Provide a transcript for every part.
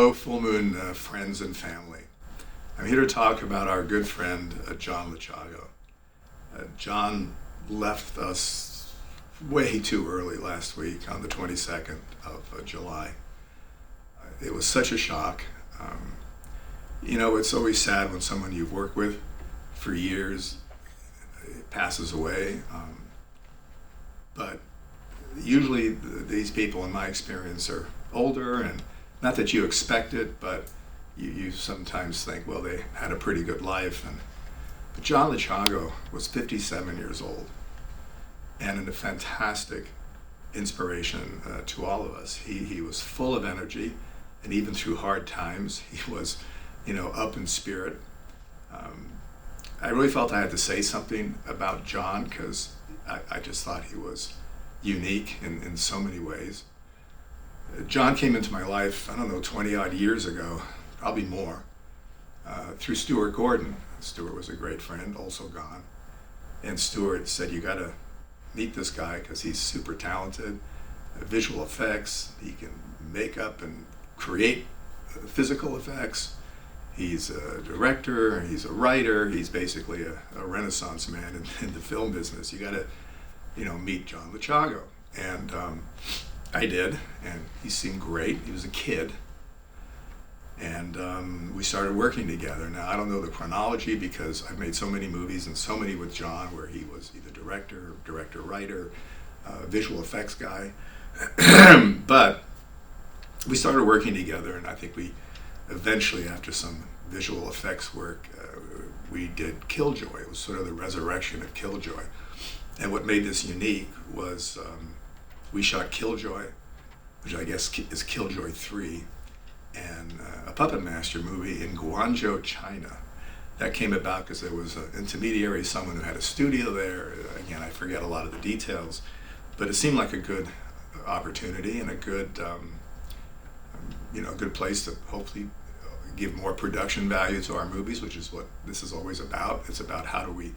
Hello, Full Moon friends and family. I'm here to talk about our good friend, John Lechago. John left us way too early last week on the 22nd of July. It was such a shock. It's always sad when someone you've worked with for years passes away. But usually these people, in my experience, are older, and not that you expect it, but you sometimes think, well, they had a pretty good life. But John Lechago was 57 years old and a fantastic inspiration to all of us. He was full of energy, and even through hard times, he was, up in spirit. I really felt I had to say something about John because I just thought he was unique in so many ways. John came into my life, 20 odd years ago, probably more, through Stuart Gordon. Stuart was a great friend, also gone. And Stuart said, you gotta meet this guy because he's super talented, visual effects, he can make up and create physical effects. He's a director, he's a writer, he's basically a renaissance man in the film business. You gotta, meet John Lechago. And I did, and he seemed great. He was a kid. And we started working together. Now, I don't know the chronology because I've made so many movies and so many with John where he was either director, writer, visual effects guy. But we started working together, and I think we eventually, after some visual effects work, we did KILLJOY. It was sort of the resurrection of KILLJOY. And what made this unique was we shot KILLJOY, which I guess is KILLJOY 3, and a Puppet Master movie in Guangzhou, China. That came about because there was an intermediary, someone who had a studio there. Again, I forget a lot of the details, but it seemed like a good opportunity and a good, good place to hopefully give more production value to our movies, which is what this is always about. It's about how do we,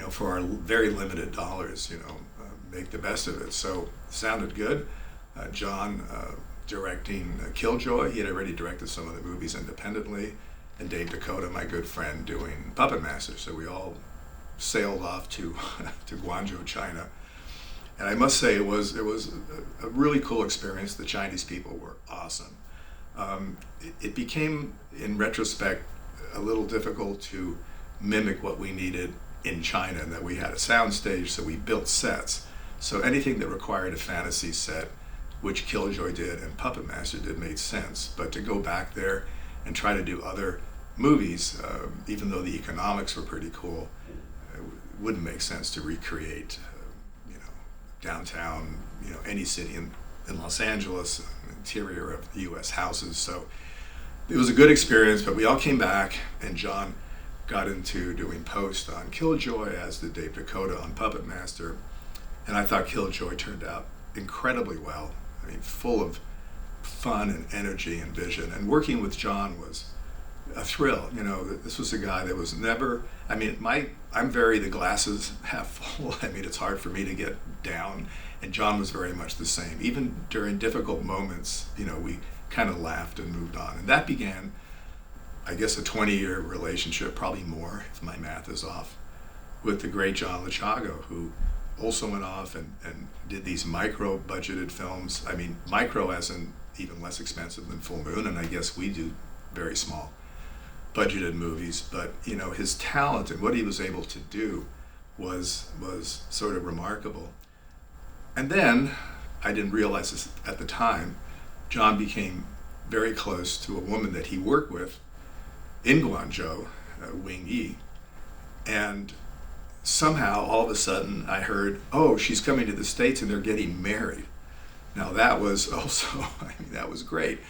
for our very limited dollars, make the best of it. So it sounded good. John directing KILLJOY. He had already directed some of the movies independently, and Dave Dakota, my good friend, doing Puppet Master. So we all sailed off to to Guangzhou, China. And I must say it was a really cool experience. The Chinese people were awesome. It became, in retrospect, a little difficult to mimic what we needed in China, and that we had a sound stage, so we built sets. So anything that required a fantasy set, which KILLJOY did and Puppet Master did, made sense. But to go back there and try to do other movies, even though the economics were pretty cool, it wouldn't make sense to recreate, downtown, any city in Los Angeles, interior of the U.S. houses. So it was a good experience, but we all came back, and John got into doing post on KILLJOY, as did Dave Dakota on Puppet Master. And I thought KILLJOY turned out incredibly well. I mean, full of fun and energy and vision. And working with John was a thrill. This was a guy that was never, I'm very the glasses half full. It's hard for me to get down. And John was very much the same. Even during difficult moments, we kind of laughed and moved on. And that began, I guess, a 20-year relationship, probably more, if my math is off, with the great John Lechago, who also went off and did these micro-budgeted films. Micro as in even less expensive than Full Moon, and I guess we do very small budgeted movies. But, his talent and what he was able to do was sort of remarkable. And then, I didn't realize this at the time, John became very close to a woman that he worked with in Guangzhou, Wing Yi, and somehow, all of a sudden, I heard, oh, she's coming to the States and they're getting married. Now that was also, that was great.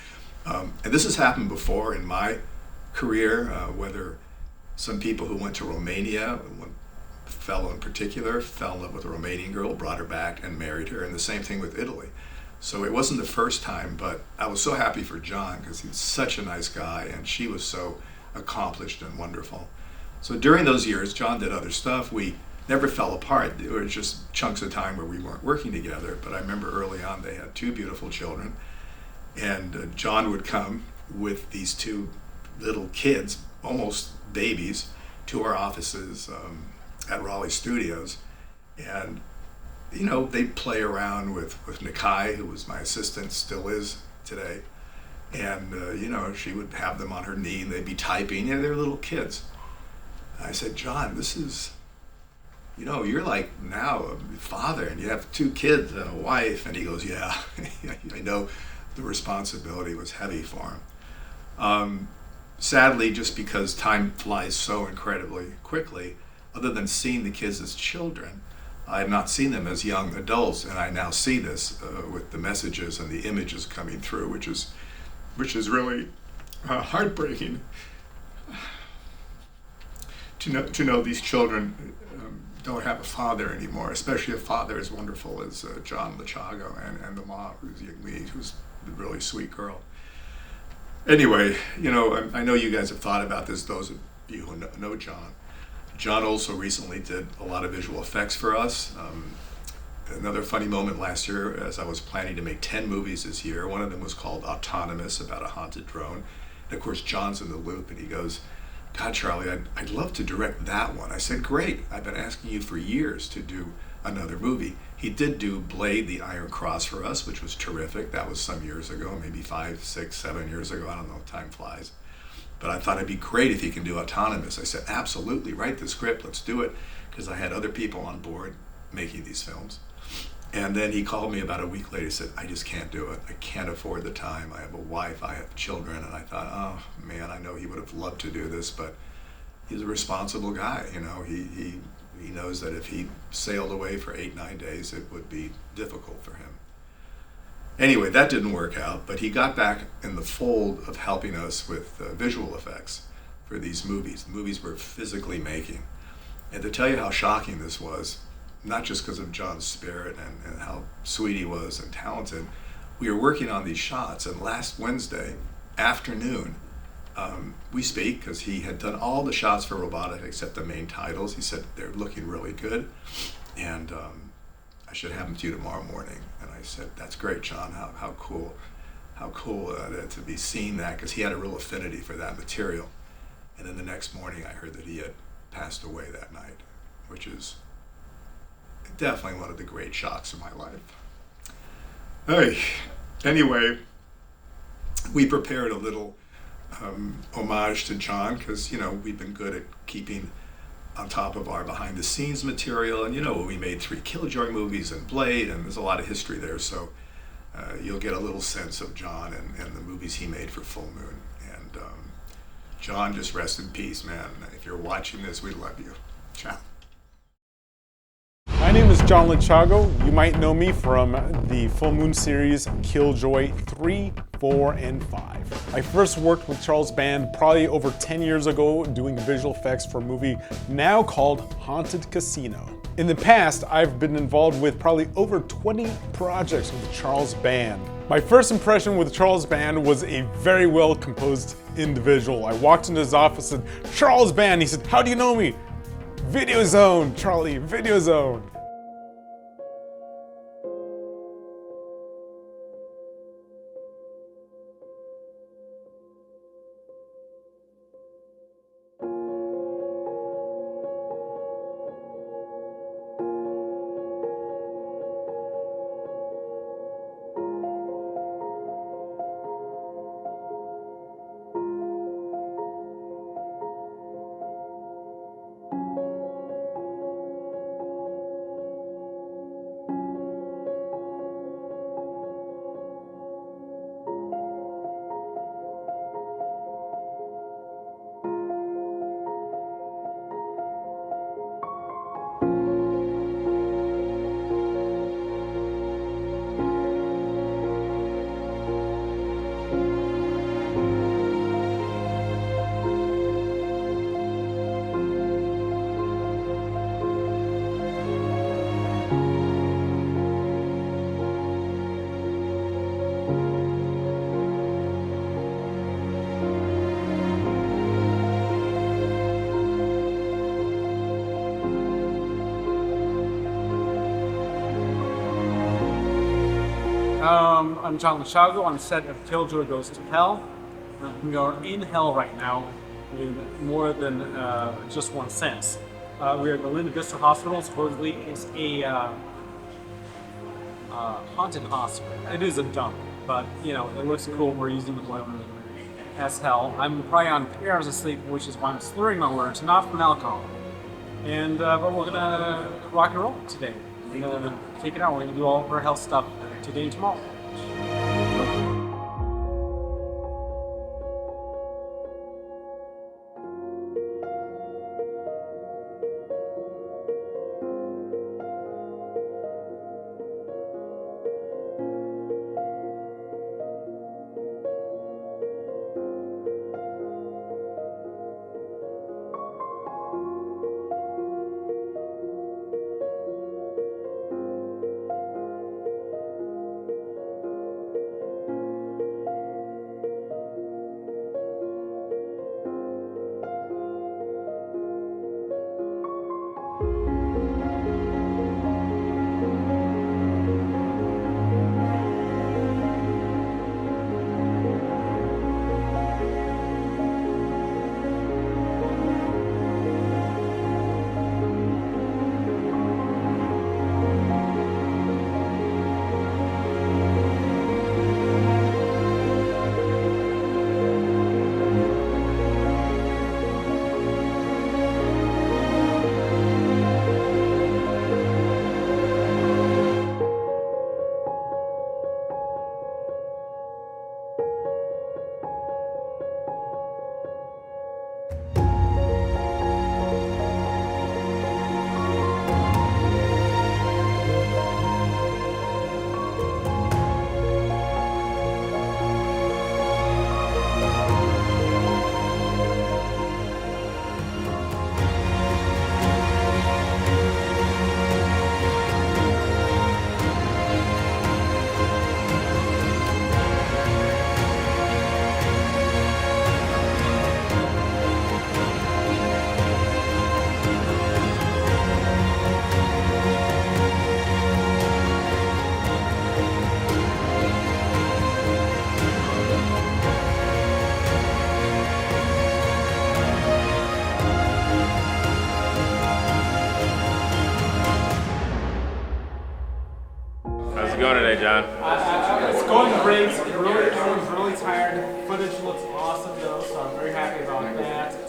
And this has happened before in my career, whether some people who went to Romania, one fellow in particular, fell in love with a Romanian girl, brought her back and married her, and the same thing with Italy. So it wasn't the first time, but I was so happy for John because he's such a nice guy and she was so accomplished and wonderful. So during those years, John did other stuff. We never fell apart. There were just chunks of time where we weren't working together. But I remember early on they had two beautiful children. And John would come with these two little kids, almost babies, to our offices at Raleigh Studios. And, you know, they'd play around with Nakai, who was my assistant, still is today. And, you know, she would have them on her knee and they'd be typing. You know, they're little kids. I said, John, this is, you know, you're like now a father and you have two kids and a wife. And he goes, yeah, I know the responsibility was heavy for him. Sadly, just because time flies so incredibly quickly, other than seeing the kids as children, I have not seen them as young adults, and I now see this with the messages and the images coming through, which is really heartbreaking to know these children don't have a father anymore, especially a father as wonderful as John Lechago and the mom, who's a really sweet girl. Anyway, you know, I know you guys have thought about this, those of you who know John. John also recently did a lot of visual effects for us. Another funny moment last year, as I was planning to make 10 movies this year, one of them was called Autonomous, about a haunted drone. And of course, John's in the loop and he goes, God, Charlie, I'd love to direct that one. I said, great, I've been asking you for years to do another movie. He did do Blade, the Iron Cross for us, which was terrific. That was some years ago, maybe 5, 6, 7 years ago. I don't know, time flies. But I thought it'd be great if he can do Autonomous. I said, absolutely, write the script, let's do it. Because I had other people on board making these films. And then he called me about a week later, he said, I just can't do it. I can't afford the time. I have a wife, I have children. And I thought, oh man, I know he would have loved to do this, but he's a responsible guy. You know, he knows that if he sailed away for 8, 9 days, it would be difficult for him. Anyway, that didn't work out, but he got back in the fold of helping us with visual effects for these movies. The movies we're physically making. And to tell you how shocking this was, not just because of John's spirit and how sweet he was and talented, we were working on these shots, and last Wednesday afternoon, we speak because he had done all the shots for robotic except the main titles. He said they're looking really good, and I should have them to you tomorrow morning. And I said, that's great, John. How cool to be seeing that, because he had a real affinity for that material. And then the next morning, I heard that he had passed away that night, which is definitely one of the great shocks of my life. Hey, anyway, we prepared a little homage to John, because, you know, we've been good at keeping on top of our behind the scenes material, and you know, we made 3 KILLJOY movies and Blade, and there's a lot of history there, so you'll get a little sense of John and the movies he made for Full Moon. And John, just rest in peace, man. If you're watching this, we love you. Ciao. My name is John Lechago. You might know me from the Full Moon series KILLJOY 3, 4, and 5. I first worked with Charles Band probably over 10 years ago doing visual effects for a movie now called Haunted Casino. In the past, I've been involved with probably over 20 projects with Charles Band. My first impression with Charles Band was a very well composed individual. I walked into his office and said, Charles Band, he said, how do you know me? Video Zone, Charlie, Video Zone. I'm John Lechago on set of KILLJOY Goes to Hell. We are in hell right now with more than just one sense. We are at the Linda Vista Hospital. Supposedly it's a haunted hospital. It is a dump, but you know, it looks cool. We're using the blue as hell. I'm probably on 3 hours of sleep, which is why I'm slurring my words, not from alcohol. And but we're gonna rock and roll today. We're gonna take it out. We're gonna do all of our health stuff today and tomorrow. How's it going today, John? It's going great. Everyone's really tired. Footage looks awesome though, so I'm very happy about that.